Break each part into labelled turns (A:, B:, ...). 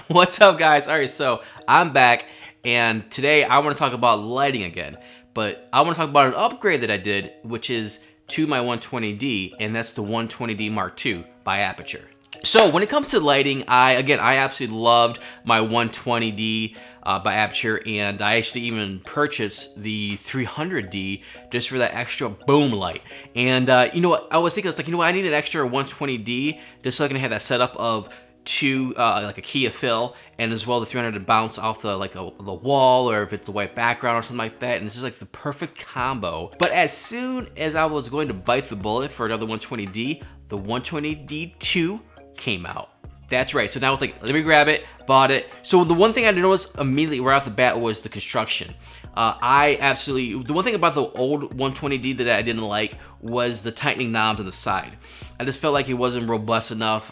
A: What's up, guys? Alright, so I'm back, and today I want to talk about lighting again. But I want to talk about an upgrade that I did, which is to my 120D, and that's the 120D Mark II by Aputure. So when it comes to lighting, I absolutely loved my 120D by Aputure, and I actually even purchased the 300D just for that extra boom light. And you know what, I was thinking, it's like, you know what, I need an extra 120D just so I can have that setup of two, like a key of fill, and as well the 300 to bounce off the the wall, or if it's the white background or something like that, and it's just like the perfect combo. But as soon as I was going to bite the bullet for another 120D, the 120D2 came out. That's right, so now it's like, let me grab it, bought it. So the one thing I noticed immediately right off the bat was the construction. The one thing about the old 120D that I didn't like was the tightening knobs on the side. I just felt like it wasn't robust enough.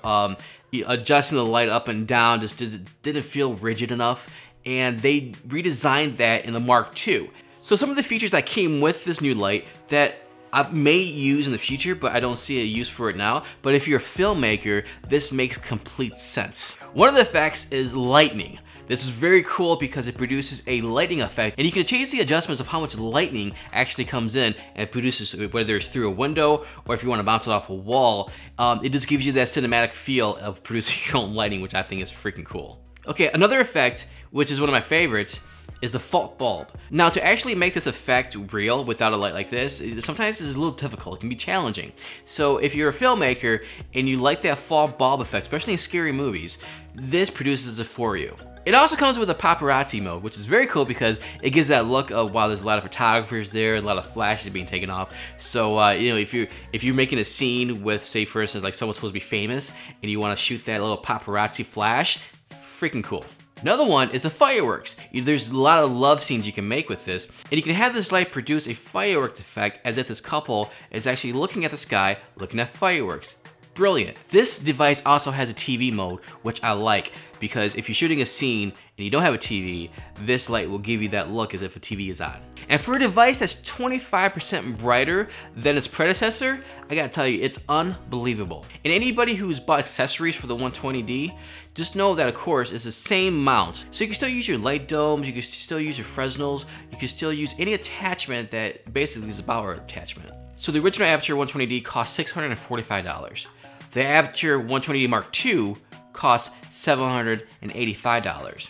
A: Adjusting the light up and down just didn't feel rigid enough, and they redesigned that in the Mark II. So some of the features that came with this new light that I may use in the future, but I don't see a use for it now. But if you're a filmmaker, this makes complete sense. One of the effects is lightning. This is very cool because it produces a lighting effect, and you can change the adjustments of how much lightning actually comes in and produces, whether it's through a window or if you want to bounce it off a wall. It just gives you that cinematic feel of producing your own lighting, which I think is freaking cool. Okay, another effect, which is one of my favorites, is the fault bulb. Now, to actually make this effect real without a light like this, sometimes it's a little difficult, it can be challenging. So if you're a filmmaker and you like that fault bulb effect, especially in scary movies, this produces it for you. It also comes with a paparazzi mode, which is very cool because it gives that look of, wow, there's a lot of photographers there, a lot of flashes being taken off. So you know, if you're making a scene with, say for instance, like someone's supposed to be famous and you want to shoot that little paparazzi flash, freaking cool. Another one is the fireworks. There's a lot of love scenes you can make with this, and you can have this light produce a fireworks effect as if this couple is actually looking at the sky, looking at fireworks. Brilliant. This device also has a TV mode, which I like, because if you're shooting a scene and you don't have a TV, this light will give you that look as if a TV is on. And for a device that's 25% brighter than its predecessor, I gotta tell you, it's unbelievable. And anybody who's bought accessories for the 120D, just know that, of course, it's the same mount. So you can still use your light domes, you can still use your Fresnels, you can still use any attachment that basically is a power attachment. So the original Aputure 120D cost $645. The Aputure 120D Mark II costs $785.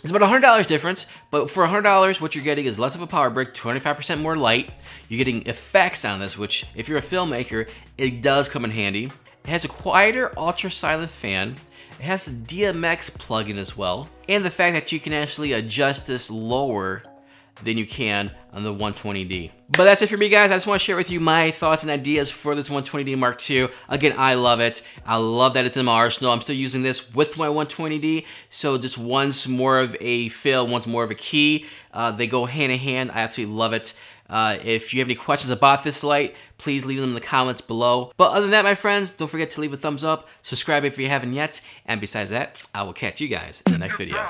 A: It's about $100 difference, but for $100, what you're getting is less of a power brick, 25% more light. You're getting effects on this, which if you're a filmmaker, it does come in handy. It has a quieter ultra silent fan. It has a DMX plugin as well, and the fact that you can actually adjust this lower than you can on the 120D. But that's it for me, guys. I just want to share with you my thoughts and ideas for this 120D Mark II. Again, I love it. I love that it's in my arsenal. I'm still using this with my 120D, so just one's more of a fill, one's more of a key. They go hand in hand. I absolutely love it. If you have any questions about this light, please leave them in the comments below. But other than that, my friends, don't forget to leave a thumbs up, subscribe if you haven't yet, and besides that, I will catch you guys in the next video.